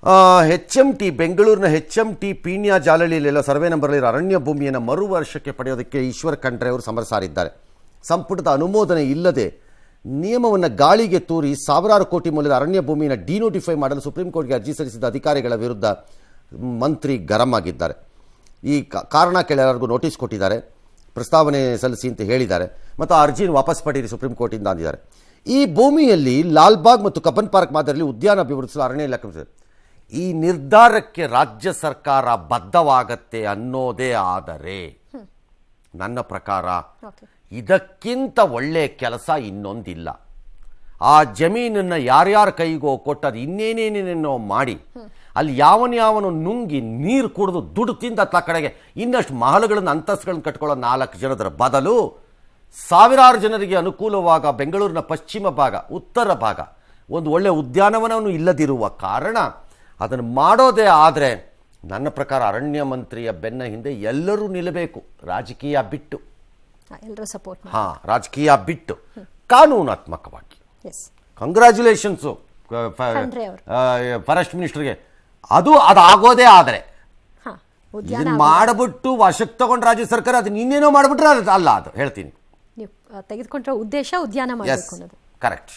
H M T ಬೆಂಗಳೂರಿನ H M T Peenya ಜಾಲಳಿಯಲ್ಲೆಲ್ಲ survey ನಂಬರ್ಲಿರೋ ಅರಣ್ಯ ಭೂಮಿಯನ್ನು ಮರು ವರ್ಷಕ್ಕೆ ಪಡೆಯೋದಕ್ಕೆ ಈಶ್ವರ್ ಖಂಡ್ರೆ ಅವರು ಸಮರ ಸಾರಿದ್ದಾರೆ. ಸಂಪುಟದ ಅನುಮೋದನೆ ಇಲ್ಲದೆ ನಿಯಮವನ್ನು ಗಾಳಿಗೆ ತೂರಿ ಸಾವಿರಾರು ಕೋಟಿ ಮೌಲ್ಯದ ಅರಣ್ಯ ಭೂಮಿಯನ್ನು ಡಿನೋಟಿಫೈ ಮಾಡಲು ಸುಪ್ರೀಂ ಕೋರ್ಟ್ಗೆ ಅರ್ಜಿ ಸಲ್ಲಿಸಿದ ಅಧಿಕಾರಿಗಳ ವಿರುದ್ಧ ಮಂತ್ರಿ ಗರಂ ಆಗಿದ್ದಾರೆ. ಈ ಕಾರಣ ಕೇಳೋರಿಗೂ ನೋಟಿಸ್ ಕೊಟ್ಟಿದ್ದಾರೆ, ಪ್ರಸ್ತಾವನೆ ಸಲ್ಲಿಸಿ ಅಂತ ಹೇಳಿದ್ದಾರೆ ಮತ್ತು ಆ ಅರ್ಜಿನ ವಾಪಸ್ ಪಡೀರಿ ಸುಪ್ರೀಂ ಕೋರ್ಟಿಂದ ಅಂದಿದ್ದಾರೆ. ಈ ಭೂಮಿಯಲ್ಲಿ ಲಾಲ್ಬಾಗ್ ಮತ್ತು ಕಬ್ಬನ್ ಪಾರ್ಕ್ ಮಾದರಿಯಲ್ಲಿ ಉದ್ಯಾನ ಅಭಿವೃದ್ಧಿಸಲು ಅರಣ್ಯ ಇಲಾಖೆ ಈ ನಿರ್ಧಾರಕ್ಕೆ ರಾಜ್ಯ ಸರ್ಕಾರ ಬದ್ಧವಾಗತ್ತೆ ಅನ್ನೋದೇ ಆದರೆ ನನ್ನ ಪ್ರಕಾರ ಇದಕ್ಕಿಂತ ಒಳ್ಳೆಯ ಕೆಲಸ ಇನ್ನೊಂದಿಲ್ಲ. ಆ ಜಮೀನನ್ನು ಯಾರ್ಯಾರ ಕೈಗೋ ಕೊಟ್ಟದು ಇನ್ನೇನೇನೇನೋ ಮಾಡಿ ಅಲ್ಲಿ ಯಾವನು ನುಂಗಿ ನೀರು ಕುಡಿದು ದುಡ್ಡು ತಿಂದ ಹತ್ತ ಕಡೆಗೆ ಇನ್ನಷ್ಟು ಮಹಲುಗಳನ್ನು ಅಂತಸ್ತುಗಳನ್ನು ಕಟ್ಕೊಳ್ಳೋ 4 ಜನರ ಬದಲು ಸಾವಿರಾರು ಜನರಿಗೆ ಅನುಕೂಲವಾಗ ಬೆಂಗಳೂರಿನ ಪಶ್ಚಿಮ ಭಾಗ ಉತ್ತರ ಭಾಗ ಒಂದು ಒಳ್ಳೆಯ ಉದ್ಯಾನವನವನ್ನು ಇಲ್ಲದಿರುವ ಕಾರಣ ಅದನ್ನು ಮಾಡೋದೇ ಆದರೆ ನನ್ನ ಪ್ರಕಾರ ಅರಣ್ಯ ಮಂತ್ರಿಯ ಬೆನ್ನ ಹಿಂದೆ ಎಲ್ಲರೂ ನಿಲ್ಲಬೇಕು, ರಾಜಕೀಯ ಬಿಟ್ಟು. ರಾಜಕೀಯ ಬಿಟ್ಟು ಕಾನೂನಾತ್ಮಕವಾಗಿ. ಕಂಗ್ರ್ಯಾಚುಲೇಷನ್ಸು ಫಾರೆಸ್ಟ್ ಮಿನಿಸ್ಟರ್ಗೆ. ಅದಾಗೋದೇ ಆದರೆ ಇದನ್ನು ಮಾಡಿಬಿಟ್ಟು ವಶಕ್ಕೆ ತಗೊಂಡು ರಾಜ್ಯ ಸರ್ಕಾರ ಅದನ್ನ ಇನ್ನೇನೋ ಮಾಡಿಬಿಟ್ರೆ ಅಲ್ಲ, ಅದು ಹೇಳ್ತೀನಿ. ತೆಗೆದುಕೊಂಡ್ರೆ ಉದ್ದೇಶ ಉದ್ಯಾನ ಮಾಡಬೇಕು ಅನ್ನೋದು ಕರೆಕ್ಟ್.